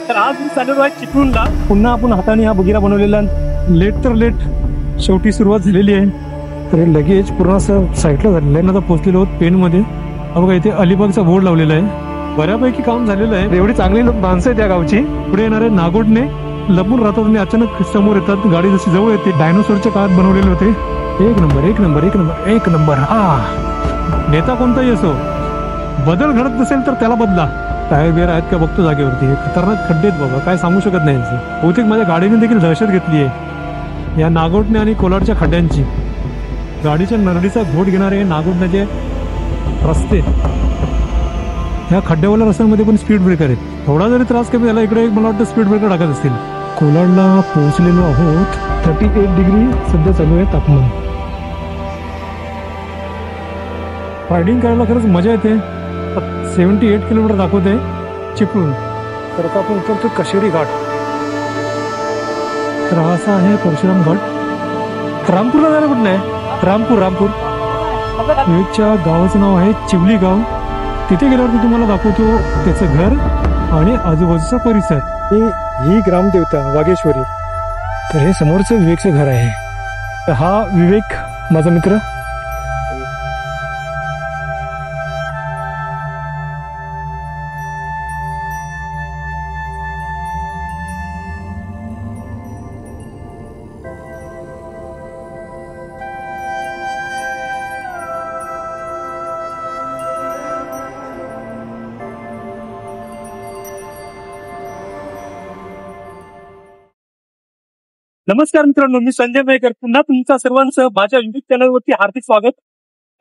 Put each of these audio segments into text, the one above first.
तर आज मी चाललेलो आहे चिपळूणला. पुन्हा आपण हाताने हा बगिरा बनवलेला. लेट तर लेट शेवटी सुरुवात झालेली आहे. तर लगेच पूर्ण असं साईडला झालेलं आहे. आता पोहोचलेलो आहोत पेनमध्ये. बघा इथे अलिबागचा बोर्ड लावलेला आहे. बऱ्यापैकी काम झालेलं आहे. एवढी चांगली माणसं आहे त्या गावची. पुढे येणारे नागोडने लपून राहतात आणि अचानक समोर येतात. गाडी जशी जवळ येते डायनोसॉरच्या काळात बनवलेले होते. एक नंबर एक नंबर एक नंबर एक नंबर. हा नेता कोणताही असो, बदल घडत नसेल तर त्याला बदला. टायर बिअर आहेत का बघतो जागेवरती. खतरनाक खड्डे आहेत बाबा, काय सांगू शकत नाही. बहुतेक माझ्या गाडीने देखील दहशत घेतली आहे या नागोटणे आणि कोलाडच्या खड्ड्यांची. गाडीच्या नरडीचा घोट घेणारे नागोटण्याचे रस्ते. ह्या खड्ड्यावाल्या रस्त्यांमध्ये पण स्पीड ब्रेकर आहेत. थोडा जरी त्रास कमी झाला इकडे मला वाटतं स्पीड ब्रेकर टाकत असतील. कोलाडला पोहोचलेलो आहोत. 38 डिग्री सध्या चालू आहे तापमान. रायडिंग करायला खरंच मजा येते. 78 किलोमीटर दाखवते चिपळूण. तर आता आपण उतरतो कशेरी घाट. तर हा असा आहे परशुराम घाट. रामपूरला जायला कुठं आहे? रामपूर विवेकच्या गावाचं नाव आहे चिवली गाव. तिथे गेल्यावरती तुम्हाला दाखवतो त्याचं घर आणि आजूबाजूचा परिसर. ही ग्रामदेवता वागेश्वरी. तर हे समोरचं विवेकचं घर आहे. तर हा विवेक माझा मित्र. नमस्कार मित्रांनो, मी संजय मेहकर. पुन्हा तुमचा सर्वांचं माझ्या युट्यूब चॅनलवरती हार्दिक स्वागत.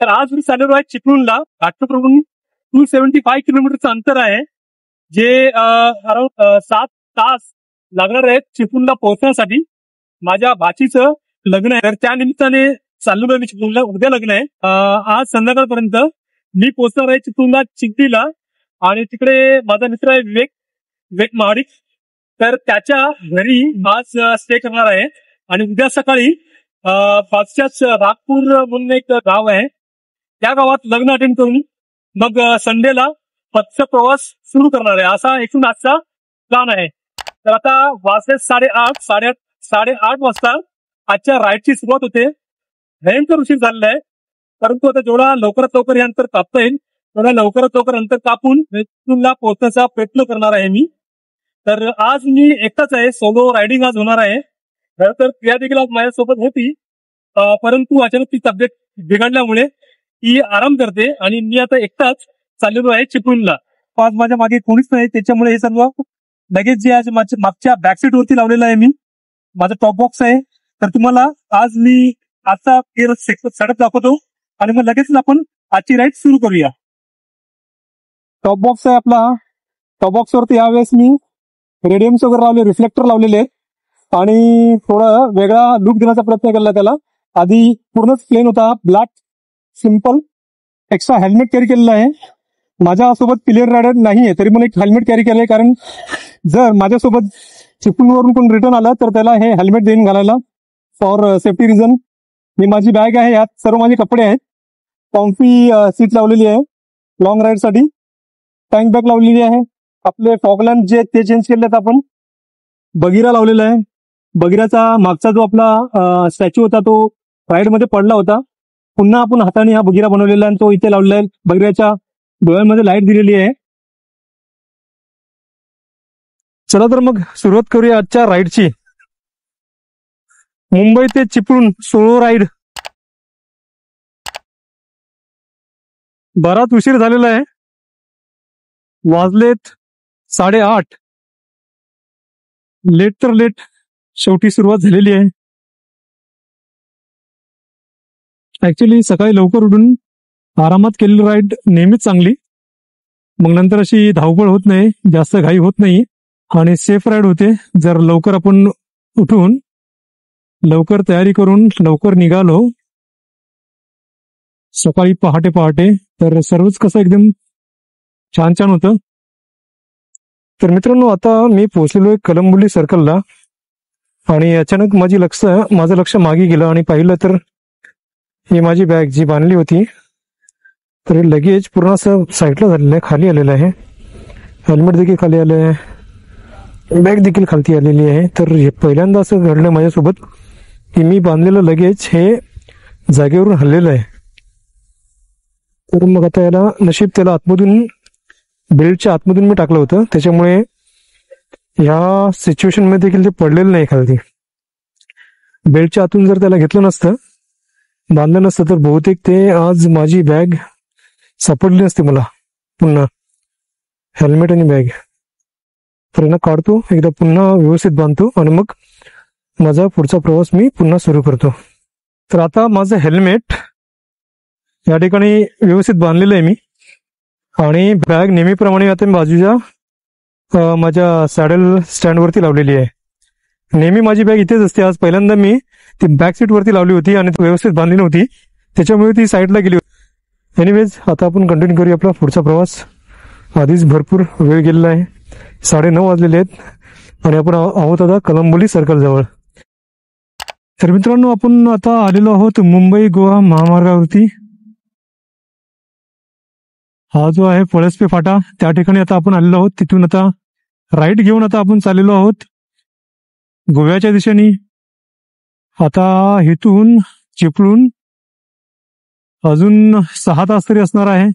तर आज मी चाललेलो आहे चिपळूणला. घाटकोपरहून 275 किलोमीटरचं अंतर आहे, जे अराउंड 7 तास लागणार आहेत चिपळूणला पोहोचण्यासाठी. माझ्या भाचीचं लग्न आहे, तर त्या निमित्ताने चाललेलो आहे मी चिपळूणला. उद्या लग्न आहे. आज संध्याकाळपर्यंत मी पोहोचणार आहे चिपळूणला चिखलीला. आणि तिकडे माझा मित्र आहे विवेक महाडिक. तर त्याच्या घरी आज स्टे करणार आहे. आणि उद्या सकाळी पाचच्याच रागपूर म्हणून एक गाव आहे, त्या गावात लग्न अटेंड करून मग संडेला पथ्य प्रवास सुरू करणार आहे. असा एकूण आजचा प्लॅन आहे. तर आता वाजले 8:30 वाजता आजच्या राईडची सुरुवात होते. भयंकर उशीर झालेला आहे, परंतु आता जेवढा लवकरात लवकर हे अंतर कापता येईल तेवढा लवकरात लवकर अंतर कापून चिपळूणला पोहोचण्याचा प्रयत्न करणार आहे मी. तर आज मी एकटाच आहे, सोलो रायडिंग आज होणार आहे. खरं तर प्रिया देखील आज माझ्यासोबत होती, परंतु अचानक ती तब्येत बिघडल्यामुळे ती आराम करते आणि मी आता एकटाच चाललेलो आहे चिपळूणला. आज माझ्या मागे कोणीच नाही, त्याच्यामुळे हे सर्व लगेच जे आज मागच्या बॅकसीट वरती लावलेलं आहे मी. माझा टॉप बॉक्स आहे. तर तुम्हाला आज मी आजचा सेटअप दाखवतो आणि मग लगेच आपण आजची राईड सुरू करूया. टॉप बॉक्स आहे आपला. टॉप बॉक्स वरती यावेळेस मी रेडियम्स वगैरे लावले, रिफ्लेक्टर लावलेले आहेत आणि थोडा वेगळा लुक देण्याचा प्रयत्न केला त्याला. आधी पूर्णच प्लेन होता, black simple. Extra helmet carry केलेलं आहे. माझ्यासोबत प्लेयर रायडर नाहीये, तरी पण एक हेल्मेट कॅरी केलंय, कारण जर माझ्यासोबत चिपळूणवरून कोण रिटर्न आलं तर त्याला हे हेल्मेट देऊन घालायला फॉर सेफ्टी रिझन. मी माझी बॅग आहे, यात सर्व माझे कपडे आहेत. कॉम्फी सीट लावलेली आहे लॉंग राईड साठी. टँक बॅग लावलेली आहे. आपले फॉगलॅम्प जे ते चेंज केलेत आपण. बगिरा लावलेला आहे. बगिराचा मागचा जो आपला स्टॅच्यू होता तो राईड मध्ये पडला होता. पुन्हा आपण हाताने हा बगिरा बनवलेला आहे, तो इथे लावलेला आहे. बगिराच्या डोळ्यांमध्ये लाईट दिलेली आहे. चला तर मग सुरुवात करूया आजच्या राईडची. मुंबई ते चिपळूण सोलो राईड. बराच उशीर झालेला आहे. वाजलेत 8:30. लेट तर लेट शेवटी सुरुवात झालेली आहे. ऍक्च्युली सकाळी लवकर उठून आरामात केलेली राईड नेहमीच चांगली. मग नंतर अशी धावपळ होत नाही, जास्त घाई होत नाही आणि सेफ राईड होते. जर लवकर आपण उठून लवकर तयारी करून लवकर निघालो सकाळी पहाटे तर सर्वच कसं एकदम छान छान होतं. तर मित्रांनो, आता मी पोहोचलेलो आहे कलंबोली सर्कलला आणि अचानक माझं लक्ष मागे गेलं आणि पाहिलं तर ही माझी बॅग जी बांधली होती तर लगेज पूर्ण असं साईडला झालेलं आहे, खाली आलेलं आहे. हेल्मेट देखील खाली आलं आहे. बॅग देखील खालती आलेली आहे. तर हे पहिल्यांदा असं घडलं माझ्यासोबत की मी बांधलेलं लगेज हे जागेवरून हललेलं आहे. तर मग आता याला नशीब त्याला आतमधून बेल्टच्या आतमधून मी टाकलं होतं, त्याच्यामुळे ह्या सिच्युएशन मध्ये देखील ते पडलेलं नाही खालती. बेल्टच्या आतून जर त्याला घेतलं नसतं, बांधलं नसतं, तर बहुतेक ते आज माझी बॅग सापडली नसती मला. पुन्हा हेल्मेट आणि बॅग तर यांना काढतो, एकदा पुन्हा व्यवस्थित बांधतो आणि मग माझा पुढचा प्रवास मी पुन्हा सुरू करतो. तर आता माझं हेल्मेट या ठिकाणी व्यवस्थित बांधलेलं आहे मी, आणि बॅग नेहमीप्रमाणे आता मी बाजूच्या माझ्या सॅडल स्टँडवरती लावलेली आहे. नेहमी माझी बॅग इथेच असते. आज पहिल्यांदा मी ती बॅक सीट वरती लावली होती आणि व्यवस्थित बांधली नव्हती, त्याच्यामुळे ती साईडला गेली होती. एनिवेज आता आपण कंटिन्यू करूया आपला पुढचा प्रवास. आधीच भरपूर वेळ गेलेला आहे, 9:30 वाजलेले आहेत आणि आपण आहोत आता कलंबोली सर्कल जवळ. तर मित्रांनो, आपण आता आलेलो आहोत मुंबई गोवा महामार्गावरती. हा जो आहे पळसपे फाटा, त्या ठिकाणी आता आपण आलेलो आहोत. तिथून आता राईट घेऊन आता आपण चाललेलो आहोत गोव्याच्या दिशेने. आता इथून चिपळूण अजून 6 तास तरी असणार आहे.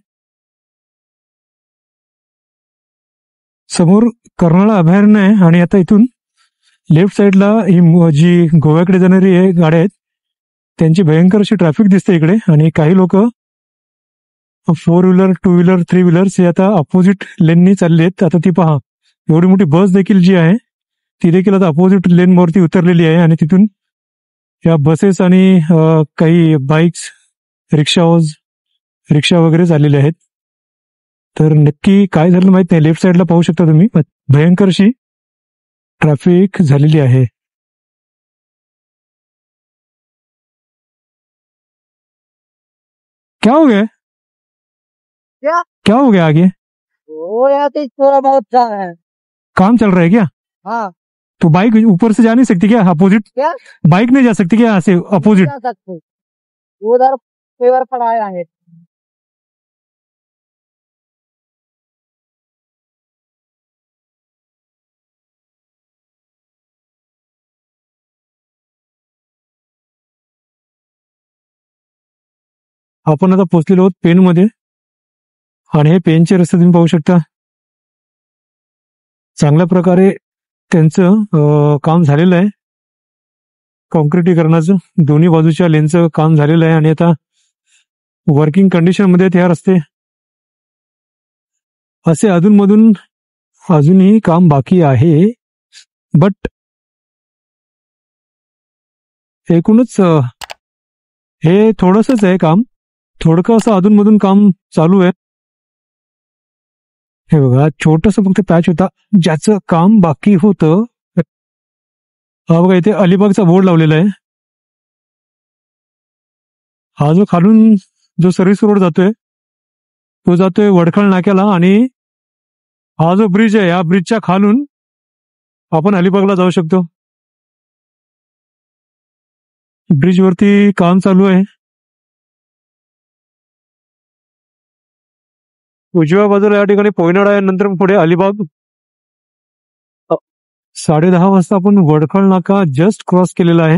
समोर कर्नाळा अभयारण्य आहे आणि आता इथून लेफ्ट साईडला ही जी गोव्याकडे जाणारी गाड्या आहेत त्यांची भयंकर अशी ट्रॅफिक दिसते इकडे. आणि काही लोक 4 व्हीलर 2 व्हीलर 3 व्हीलर्स हे आता अपोजिट लेननी चालले आहेत. आता ती पहा, एवढी मोठी बस देखील जी आहे ती देखील आता अपोजिट लेनवरती उतरलेली आहे आणि तिथून या बसेस आणि काही बाईक्स, रिक्षा वगैरे चाललेले आहेत. तर नक्की काय झालं माहित नाही. लेफ्ट साईडला पाहू शकता तुम्ही, भयंकर अशी ट्रॅफिक झालेली आहे. क्या हो गया? क्या हो गया आगे? वो यार तो थोड़ा बहुत जाम है। काम चल रहा है क्या? हाँ। तो बाइक ऊपर से जा नहीं सकती क्या अपोजिट? क्या? बाइक नहीं जा सकती क्या यहाँ से अपोजिट? जा सकते, उधर पेवर पड़ाया है। आपण आता पोहोचलेलो आहोत पेनमध्ये आणि हे पेनचे रस्ते तुम्ही पाहू शकता. चांगल्या प्रकारे त्यांचं काम झालेलं आहे, कॉन्क्रिटीकरणाचं. दोन्ही बाजूच्या लेनचं काम झालेलं आहे आणि आता वर्किंग कंडिशन मध्ये ह्या रस्ते. असे अधूनमधून अजूनही काम बाकी आहे, बट एकूणच हे थोडंसंच आहे काम, थोडकं असं अधूनमधून काम चालू आहे. हे बघा, छोटंसं फक्त पॅच होता ज्याचं काम बाकी होतं. हा बघा, इथे अलिबागचा बोर्ड लावलेला आहे. हा जो खालून जो सर्व्हिस रोड जातोय तो जातोय वडखळ नाक्याला, आणि हा जो ब्रिज आहे या ब्रिजच्या खालून आपण अलिबागला जाऊ शकतो. ब्रिजवरती काम चालू आहे. उजव्या बाजूला या ठिकाणी पोयनाड आहे, नंतर पुढे अलिबाग. 10:30 वाजता आपण वडखळ नाका जस्ट क्रॉस केलेला आहे.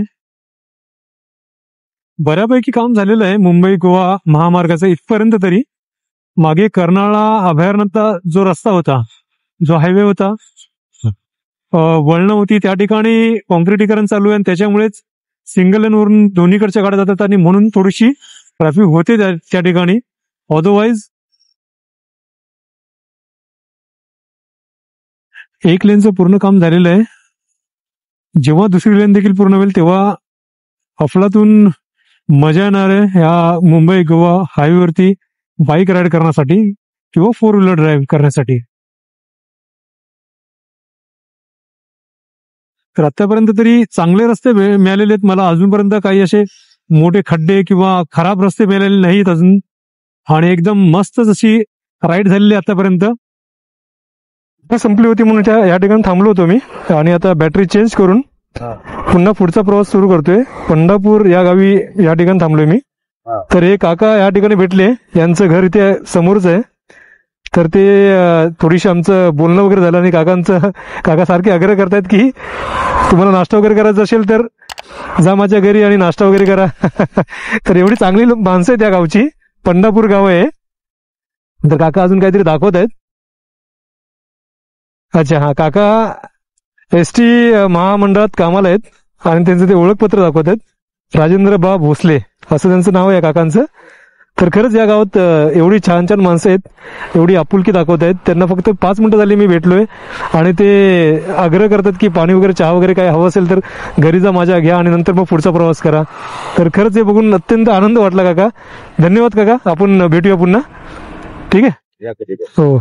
बऱ्यापैकी काम झालेलं आहे मुंबई गोवा महामार्गाचं इथपर्यंत तरी. मागे कर्नाळा अभयारण्याचा जो रस्ता होता, जो हायवे होता, वळणं होती, त्या ठिकाणी कॉन्क्रिटीकरण चालू आहे आणि त्याच्यामुळेच सिंगल लेन वरून दोन्हीकडच्या गाड्या जातात आणि म्हणून थोडीशी ट्रॅफिक होते त्या ठिकाणी. अदरवाईज एक लेनचं पूर्ण काम झालेलं आहे. जेव्हा दुसरी लेन देखील पूर्ण होईल तेव्हा अफलातून मजा येणार आहे ह्या मुंबई गोवा हायवेवरती बाईक राईड करण्यासाठी किंवा 4 व्हीलर ड्राईव्ह करण्यासाठी. तर आतापर्यंत तरी चांगले रस्ते मिळालेले आहेत मला. अजूनपर्यंत काही असे मोठे खड्डे किंवा खराब रस्ते मिळालेले नाहीत अजून, आणि एकदम मस्तच अशी राईड झालेली आतापर्यंत. संपली होती म्हणून या ठिकाणी थांबलो होतो मी, आणि आता बॅटरी चेंज करून पुन्हा पुढचा प्रवास सुरू करतोय. पंढरपूर या गावी या ठिकाणी थांबलोय मी. तर हे काका या ठिकाणी भेटले, यांचं घर इथे समोरच आहे. तर ते थोडीशी आमचं बोलणं वगैरे झालं आणि काका सारखे आग्रह करतायत की तुम्हाला नाश्ता वगैरे करायचा असेल तर जा माझ्या घरी आणि नाश्ता वगैरे करा. तर एवढी चांगली माणसं आहेत त्या गावची. पंढरपूर गाव आहे. तर काका अजून काहीतरी दाखवत आहेत. अच्छा, हा, काका एसटी महामंडळात कामाला आहेत आणि त्यांचं ते ओळखपत्र दाखवत आहेत. राजेंद्र बा भोसले असं त्यांचं नाव आहे काकांचं. तर खरंच या गावात एवढी छान छान माणसं आहेत, एवढी आपुलकी दाखवत आहेत. त्यांना फक्त 5 मिनिटं झाली मी भेटलोय आणि ते आग्रह करतात की पाणी वगैरे चहा वगैरे काय हवं असेल तर घरी जा माझ्या, घ्या आणि नंतर मग पुढचा प्रवास करा. तर खरंच हे बघून अत्यंत आनंद वाटला काका. धन्यवाद काका. आपण भेटूया पुन्हा. ठीक आहे, हो.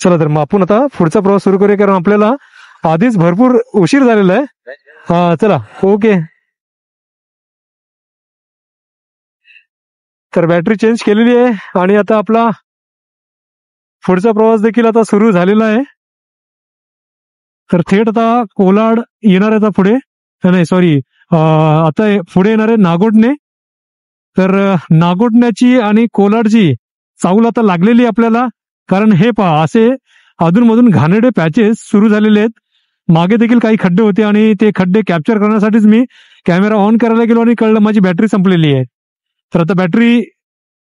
चला तर मग आपण आता पुढचा प्रवास सुरू करूया, कारण आपल्याला आधीच भरपूर उशीर झालेला आहे. हा, चला, ओके. तर बॅटरी चेंज केलेली आहे आणि आता आपला पुढचा प्रवास देखील आता सुरू झालेला आहे. तर थेट आता कोलाड येणार आहे. आता पुढे नाही, सॉरी, आता पुढे येणार आहे नागोठणे. तर नागोठण्याची आणि कोलाडची चाऊल आता लागलेली आपल्याला, कारण हे पहा असे अधूनमधून घाणेरडे पॅचेस सुरू झालेले आहेत. मागे देखील काही खड्डे होते आणि ते खड्डे कॅप्चर करण्यासाठीच मी कॅमेरा ऑन करायला गेलो आणि कळलं माझी बॅटरी संपलेली आहे. तर आता बॅटरी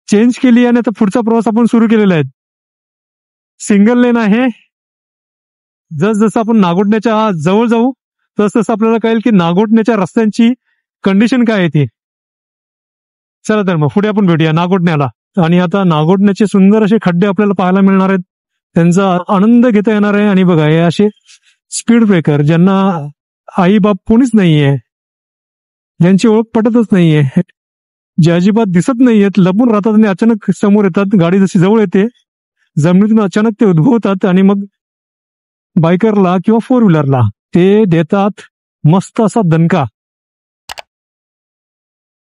चेंज केली आणि आता पुढचा प्रवास आपण सुरू केलेला आहे. सिंगल लेन आहे. जसजसं आपण नागोठण्याच्या जवळ जाऊ तसतसं आपल्याला कळेल की नागोठण्याच्या रस्त्यांची कंडिशन काय आहे ती. चला तर मग पुढे आपण भेटूया नागोठण्याला. आणि आता नागोठण्याचे सुंदर असे खड्डे आपल्याला पाहायला मिळणार आहेत, त्यांचा आनंद घेता येणार आहे. आणि बघा, हे असे स्पीड ब्रेकर ज्यांना आई बाप कोणीच नाहीये, ज्यांची ओळख पटतच नाहीये, जे अजिबात दिसत नाहीयेत, लपून राहतात आणि अचानक समोर येतात. गाडी जशी जवळ येते जमिनीतून अचानक ते उद्भवतात आणि मग बायकरला किंवा 4 व्हीलरला ते देतात मस्त असा दणका.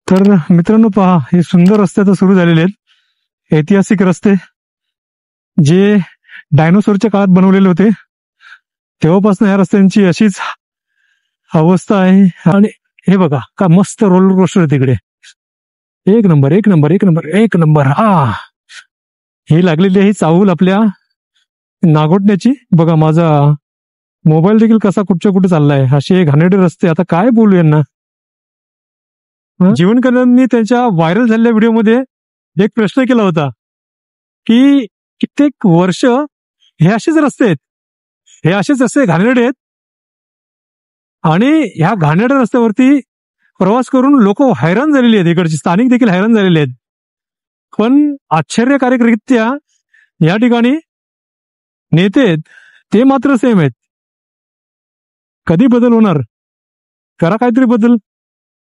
तर मित्रांनो पहा, हे सुंदर रस्ते आता सुरू झालेले आहेत. ऐतिहासिक रस्ते जे डायनोसॉरच्या काळात बनवलेले होते, तेव्हापासून या रस्त्यांची अशीच अवस्था आहे. आणि हे बघा का मस्त रोलर कोस्टर आहे तिकडे. एक नंबर, एक नंबर, एक नंबर, एक नंबर. हा, ही लागलेली आहे चाहूल आपल्या नागोठण्याची. बघा, माझा मोबाईल देखील कसा कुठच्या कुठे चाललाय. असे घाणेरडे रस्ते, आता काय बोलू यांना. जीवन कल्याणनी त्यांच्या व्हायरल झालेल्या व्हिडिओमध्ये एक प्रश्न केला होता की कित्येक वर्ष हे असेच रस्ते आहेत, हे असेच रस्ते घाणेरडे आहेत आणि ह्या घाणेरड्या रस्त्यावरती प्रवास करून लोक हैराण झालेली आहेत, इकडचे स्थानिक देखील हैराण झालेले आहेत. पण आश्चर्यकारकरित्या या ठिकाणी नेते आहेत ते मात्र सेम आहेत. कधी बदल होणार? करा काहीतरी बदल.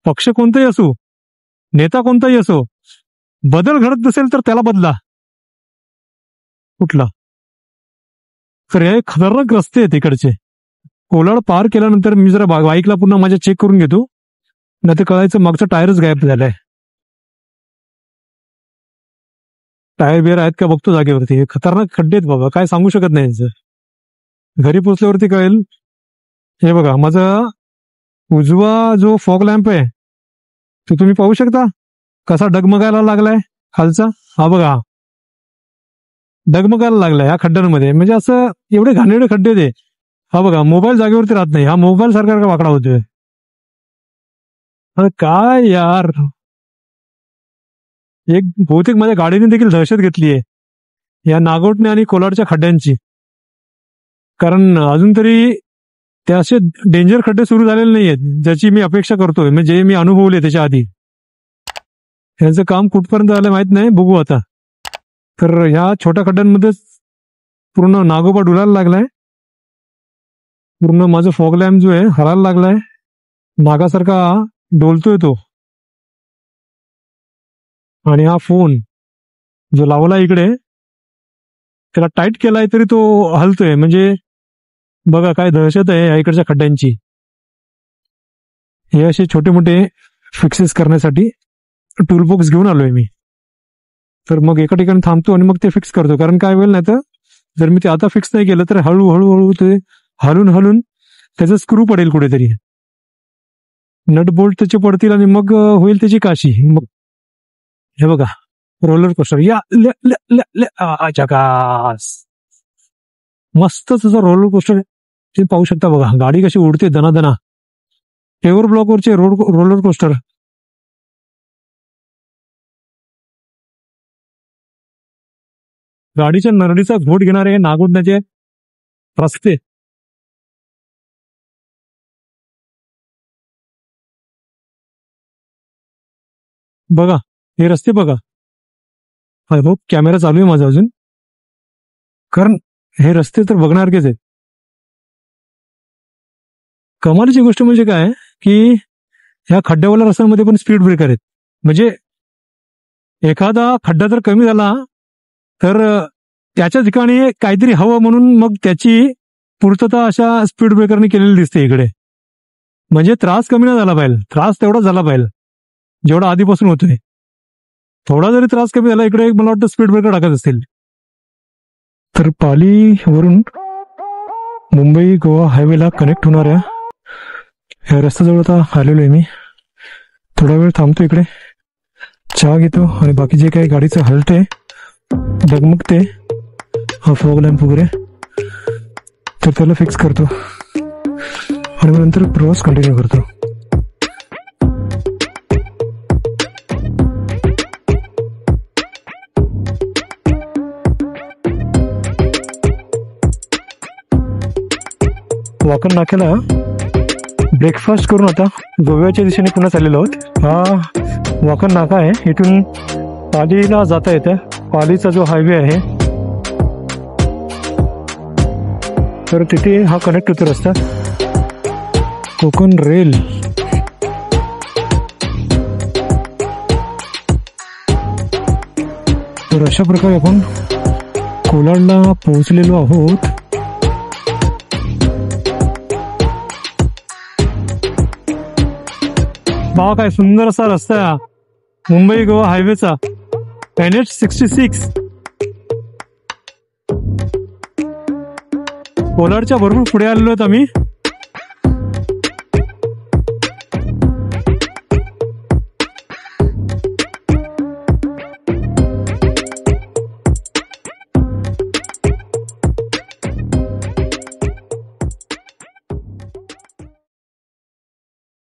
पक्ष कोणताही असो, नेता कोणताही असो, बदल घडत नसेल तर त्याला बदला. कुठला? तर हे खतरनाक रस्ते आहेत इकडचे. कोलाड पार केल्यानंतर मी जरा बाईकला पुन्हा माझ्या चेक करून घेतो, नाही तर कळायचं मागचा टायरच गायब झालाय. टायर बियर आहेत का बघतो जागेवरती. हे खतरनाक खड्डे आहेत बाबा, काय सांगू शकत नाही यांचं. घरी पोचल्यावरती कळेल. हे बघा, माझा उजवा जो फॉग लॅम्प आहे तो तुम्ही पाहू शकता कसा डगमगायला लागलाय खालचा. हा बघा, डगमगायला लागलाय ह्या खड्ड्यांमध्ये. म्हणजे असं एवढे घाणेरडे खड्डे ते. हा बघा, मोबाईल जागेवरती राहत नाही. हा मोबाईल सारखा वाकडा होतोय. अरे काय यार, एक बहुतेक माझ्या गाडीने देखील दहशत घेतलीये या नागोठणे आणि कोलाडच्या खड्ड्यांची. कारण अजून तरी ते असे डेंजर खड्डे सुरू झालेले नाहीयेत ज्याची मी अपेक्षा करतोय, म्हणजे जे मी अनुभवले त्याच्या आधी. यांचं काम कुठपर्यंत आलं माहित नाही, बघू आता. तर ह्या छोट्या खड्ड्यांमध्येच पूर्ण नागोबा डुलायला लागलाय. पूर्ण माझं फॉग लॅम्प जो आहे हरायला लागलाय, नागासारखा डोलतोय तो. आणि हा फोन जो लावला इकडे त्याला टाईट केलाय तरी तो हलतोय. म्हणजे बघा काय दहशत आहे या इकडच्या खड्ड्यांची. हे असे छोटे मोठे फिक्सेस करण्यासाठी टूलबॉक्स घेऊन आलोय मी. तर मग एका ठिकाणी थांबतो आणि मग ते फिक्स करतो. कारण काय होईल नाही तर जर मी ते आता फिक्स नाही केलं तर हळूहळू ते हलून हलून त्याचा स्क्रू पडेल कुठेतरी, नट बोल्ट त्याचे पडतील आणि मग होईल त्याची काशी. मग हे बघा, रोलर कोस्टर या जगास मस्तच असं रोलर कोस्टर ते पाहू शकता बघा. गाडी कशी उडते दनादना. पेवर ब्लॉकवरचे रोलर कोस्टर. गाडीच्या नरडीचा घोट घेणारे नागोडण्याचे रस्ते. बघा हे रस्ते बघा. आय होप कॅमेरा चालू आहे माझा अजून, कारण हे रस्ते तर बघण्यासारखेच आहेत. कमालीची गोष्ट म्हणजे काय की ह्या खड्ड्यावाल्या रस्त्यांमध्ये पण स्पीड ब्रेकर आहेत. म्हणजे एखादा खड्डा जर कमी झाला तर त्याच्या ठिकाणी काहीतरी हवं म्हणून मग त्याची पूर्तता अशा स्पीड ब्रेकरने केलेली दिसते इकडे. म्हणजे त्रास कमी नाही झाला पाहिजे, त्रास तेवढा झाला पाहिजे जेवढा आधीपासून होतोय. थोडा जरी त्रास कमी झाला इकडे मला वाटतं स्पीड ब्रेकर टाकत असतील. तर पालीवरून मुंबई गोवा हायवेला कनेक्ट होणाऱ्या ह्या रस्त्याजवळ आता आलेलो आहे मी. थोडा वेळ थांबतो इकडे, चहा घेतो आणि बाकी जे काही गाडीचं हलते डगमगते फॉग लॅम्प वगैरे तर त्याला फिक्स करतो आणि मग नंतर प्रवास कंटिन्यू करतो. वाकण नाक्याला ब्रेकफास्ट करून आता गोव्याच्या दिशेने पुन्हा चाललेलो आहोत. हा वाकण नाका आहे, इथून पालीला जाता येतं. पालीचा जो हायवे आहे तर तिथे हा कनेक्ट होतो रस्ता. कोकण रेल तर अशा प्रकारे आपण कोलाडला पोहोचलेलो आहोत. बघा काय सुंदर असा रस्ता आहे मुंबई गोवा हायवेचा, NH66. कोलाडच्या भरपूर पुढे आलेलो आहेत आम्ही.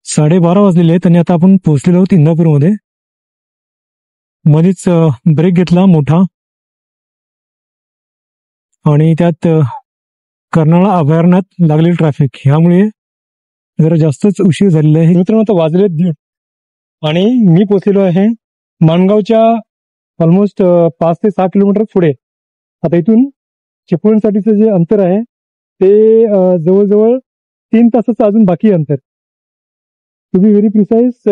साडेबारा वाजलेले आहेत आणि आता आपण पोहोचलेलो आहोत इंदापूरमध्ये. मध्येच ब्रेक घेतला मोठा आणि त्यात कर्नाळा अभयारण्यात लागलेली ट्रॅफिक ह्यामुळे जरा जास्तच उशीर झालेला आहे. मित्रांनो आता वाजले 1:30 आणि मी पोहोचलेलो आहे माणगावच्या ऑलमोस्ट 5 ते 6 किलोमीटर पुढे. आता इथून चिपळूणसाठीचं जे अंतर आहे ते जवळजवळ 3 तासाचं अजून बाकी अंतर. To be very precise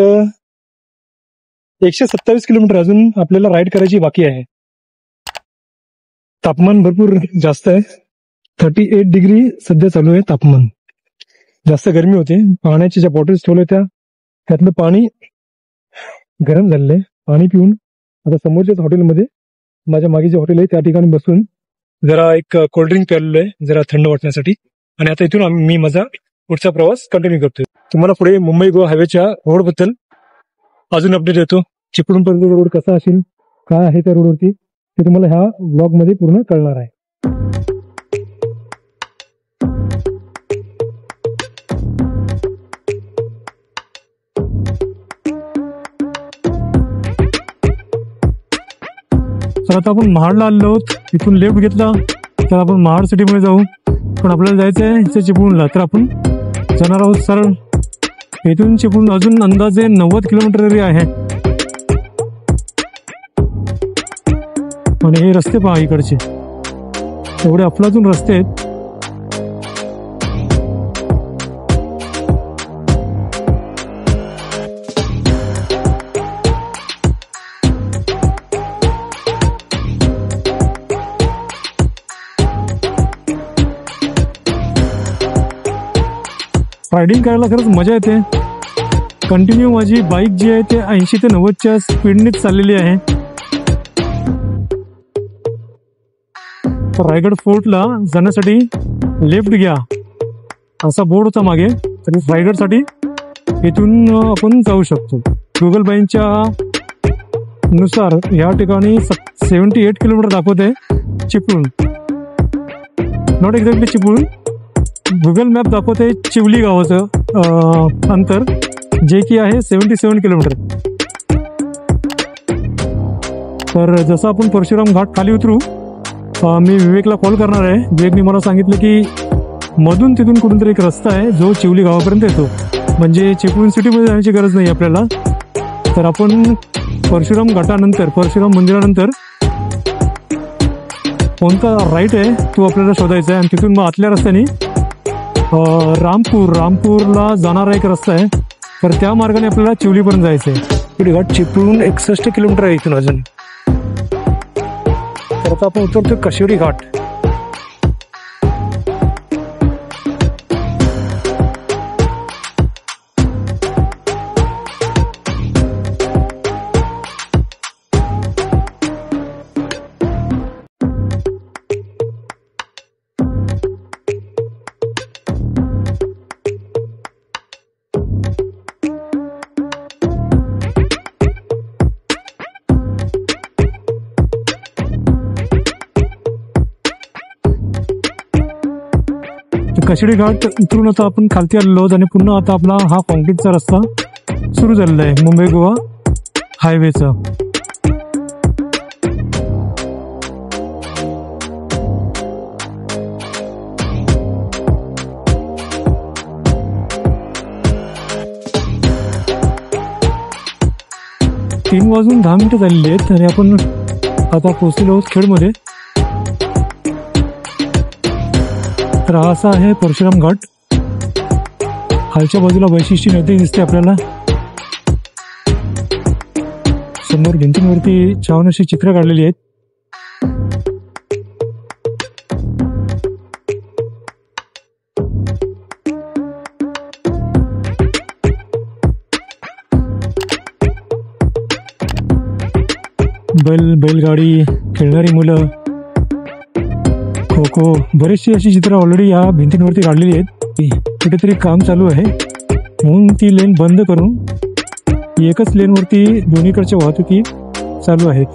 127 kilometre अजून आपल्याला राईड करायची बाकी आहे. तापमान भरपूर जास्त आहे, 38 डिग्री सध्या चालू आहे तापमान. जास्त गरमी होते. पाण्याच्या ज्या बॉटल्स ठेवल्या त्यातलं पाणी गरम झालेलं आहे. पाणी पिऊन आता समोरच्याच हॉटेलमध्ये, माझ्या मागे जे हॉटेल आहे त्या ठिकाणी बसून जरा एक कोल्ड्रिंक प्यालेलो आहे जरा थंड वाटण्यासाठी. आणि आता इथून मी माझा पुढचा प्रवास कंटिन्यू करतोय. तुम्हाला पुढे मुंबई गोवा हायवेच्या रोडबद्दल अजून अपडेट देतो. चिपळूणपर्यंत रोड कसा असेल, काय आहे त्या रोडवरती, ते तुम्हाला ह्या ब्लॉग मध्ये पूर्ण कळणार आहे. तर आता आपण महाडला आलेलो आहोत. इथून लेफ्ट घेतला तर आपण महाड सिटीमध्ये जाऊ, पण आपल्याला जायचं आहे इथे चिपळूणला. तर आपण जाणार आहोत सरळ इथून चिपळूण. अजून अंदाजे 90 किलोमीटर तरी आहे. आणि हे रस्ते पहा इकडचे, एवढे अफलातून रस्ते आहेत. रायडिंग करायला खरंच मजा येते. कंटिन्यू माझी बाईक जी आहे ते 80 ते 90च्या स्पीडनेच चाललेली आहे. रायगड फोर्टला जाण्यासाठी लेफ्ट घ्या असा बोर्ड होता मागे. तर रायगडसाठी इथून आपण जाऊ शकतो. गुगल बाईंच्या नुसार या ठिकाणी 78 किलोमीटर दाखवते Chiplun, not exactly Chiplun, Google map दाखवते चिवली गावाचं अंतर, जे की आहे 77 किलोमीटर. तर जसं आपण परशुराम घाट खाली उतरू, मी विवेकला कॉल करणार आहे. विवेकने मला सांगितलं की मधून तिथून कुठून तरी एक रस्ता आहे जो चिवली गावापर्यंत येतो, म्हणजे चिपळूण सिटीमध्ये जाण्याची गरज नाही आपल्याला. तर आपण परशुराम घाटानंतर, परशुराम मंदिरानंतर कोणता राईट आहे तो आपल्याला शोधायचा आहे, आणि तिथून मग आतल्या रस्त्याने रामपूरला जाणारा एक रस्ता आहे, तर त्या मार्गाने आपल्याला चिवलीपर्यंत जायचं आहे. चिवली घाट चिपळूण 61 किलोमीटर आहे इथून अजून. तर आता आपण उतरतो काशिवडी घाट. काशिवडी घाट उतरून आता आपण खालती आलेलो आहोत, आणि पुन्हा आता आपला हा कॉन्क्रीटचा रस्ता सुरू झालेला आहे, मुंबई गोवा हायवेचा. तीन वाजून 10 मिनिटं झालेली आहेत, आणि आपण आता पोहोचलेलो आहोत खेडमध्ये. तर हा असा आहे परशुराम घाट. खालच्या बाजूला वैशिष्ट्य नदी दिसते आपल्याला. समोर भिंतींवरती छान अशी चित्र काढलेली आहेत. बैलगाडी, खेळणारी मुलं, खो खो, बरीचशी अशी चित्र ऑलरेडी या भिंतींवरती काढलेली आहेत. कुठेतरी काम चालू आहे म्हणून ती लेन बंद करून एकच लेनवरती दोन्हीकडच्या वाहतुकी चालू आहेत.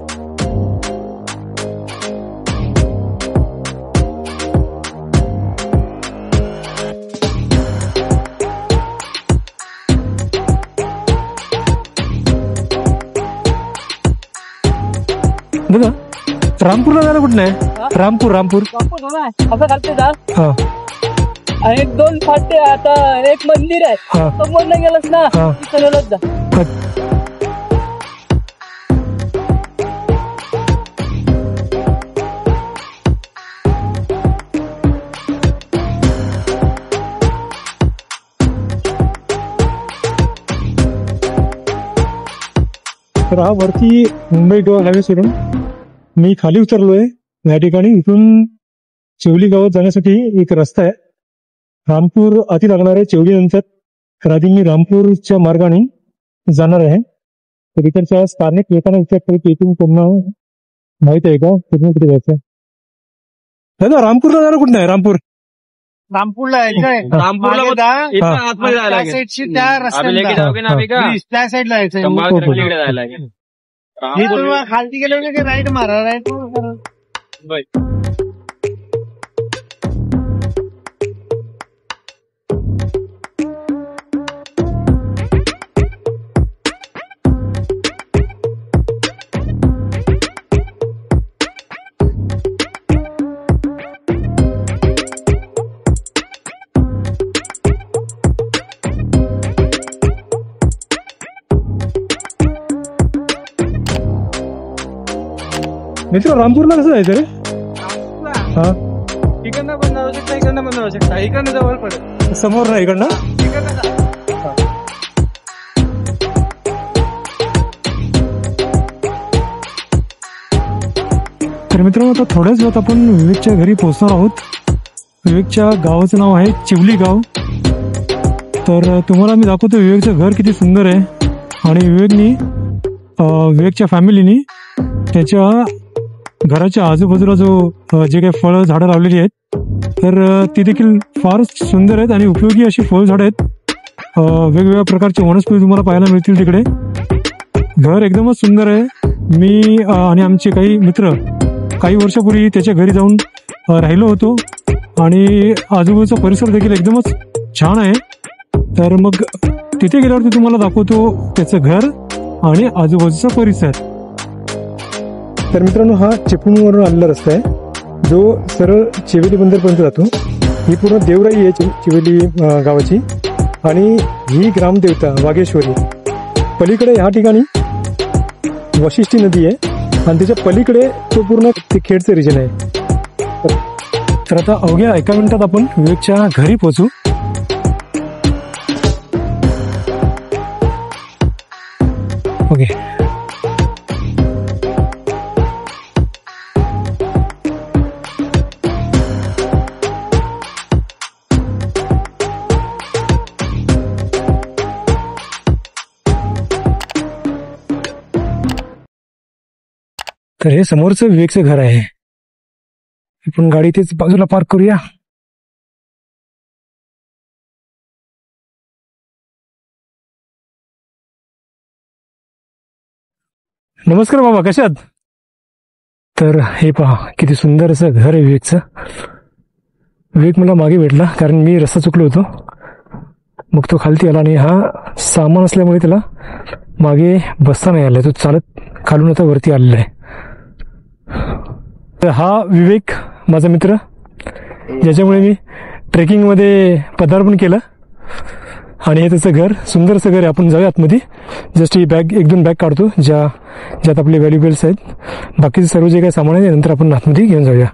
दादा, रामपूरला जायला कुठं आहे? रामपूर असं घालते जा. हा, 1-2 फाटे, आता एक मंदिर आहे, हा, समोर नाही गेलंस ना, हा. तिथं जा. तर हा वरती मुंबई गोवा हायवे सोडून मी खाली उतरलोय या ठिकाणी. इथून चिवली गावात जाण्यासाठी एक रस्ता आहे. रामपूर आधी लागणार आहे चिवली नंतर. तर आधी मी रामपूरच्या मार्गाने जाणार आहे. तर इकडच्या स्थानिक लोकांना विचारतो की इथून पुन्हा माहित आहे का कुठून कुठे जायचं. दादा, रामपूरला जाणार कुठं आहे? रामपूरला रामपूरला त्या साईडला यायचं. खालती गेलो की राईट मारा, राईट. मित्र, रामपूरला कसं जायचं रे? हा, इकडनं पण जाऊ शकता, इकडनं पण जाऊ शकता. इकडनं जवळ पडेल, समोर नाही इकडनं. तर मित्रांनो, आता थोड्याच वेळात आपण विवेकच्या घरी पोहोचणार आहोत. विवेकच्या गावाचं नाव आहे चिवली गाव. तर तुम्हाला मी दाखवतो विवेकचं घर किती सुंदर आहे. आणि विवेकच्या फॅमिलीनी त्याच्या घराच्या आजूबाजूला जे काही फळ झाडं लावलेली आहेत, तर ती देखील फार सुंदर आहेत आणि उपयोगी अशी फळ झाडं आहेत. वेगवेगळ्या प्रकारचे वनस्पती तुम्हाला पाहायला मिळतील तिकडे. घर एकदमच सुंदर आहे. मी आणि आमचे काही मित्र काही वर्षापूर्वी त्याच्या घरी जाऊन राहिलो होतो आणि आजूबाजूचा परिसर देखील एकदमच छान आहे. तर मग तिथे गेल्यावरती तुम्हाला दाखवतो त्याचं घर आणि आजूबाजूचा परिसर. तर मित्रांनो, हा चिपळूणवरून आलेला रस्ता आहे जो सरळ चिवेली बंदरपर्यंत जातो. ही पूर्ण देवराई आहे चिवेली गावाची आणि ही ग्रामदेवता वाघेश्वरी. पलीकडे ह्या ठिकाणी वशिष्ठी नदी आहे आणि त्याच्या पलीकडे तो पूर्ण खेडचं रिजन आहे. तर आता अवघ्या एका मिनिटात आपण विवेकच्या घरी पोहोचू. ओके. तर हे समोरचं विवेकचं घर आहे. आपण गाडी तेच बाजूला पार्क करूया. नमस्कार बाबा, कशा आहात? तर हे पहा किती सुंदर असं घर आहे विवेकचं. विवेक मला मागे भेटला कारण मी रस्ता चुकलो होतो. मग तो खालती आला आणि हा सामान असल्यामुळे त्याला मागे बसता नाही आलं. तो चालत खालून आता वरती आलेला आहे. तर हा विवेक माझा मित्र, ज्याच्यामुळे मी ट्रेकिंगमध्ये पदार्पण केलं आणि हे त्याचं घर, सुंदरसं घर आहे. आपण जाऊया आतमध्ये. जस्ट ही बॅग, एक दोन बॅग काढतो ज्यात आपले व्हॅल्युएबल्स आहेत. बाकीचं सर्व जे काही सामान आहे नंतर आपण आतमध्ये घेऊन जाऊया.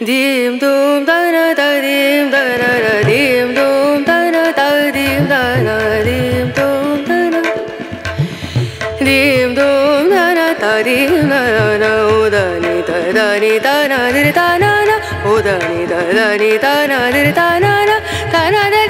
Dim dum da na da dim da na da dim dum da na da dim da na dim dum da na dim dum da na da dim da na o da ni da na dir da na na o da ni da na dir da na na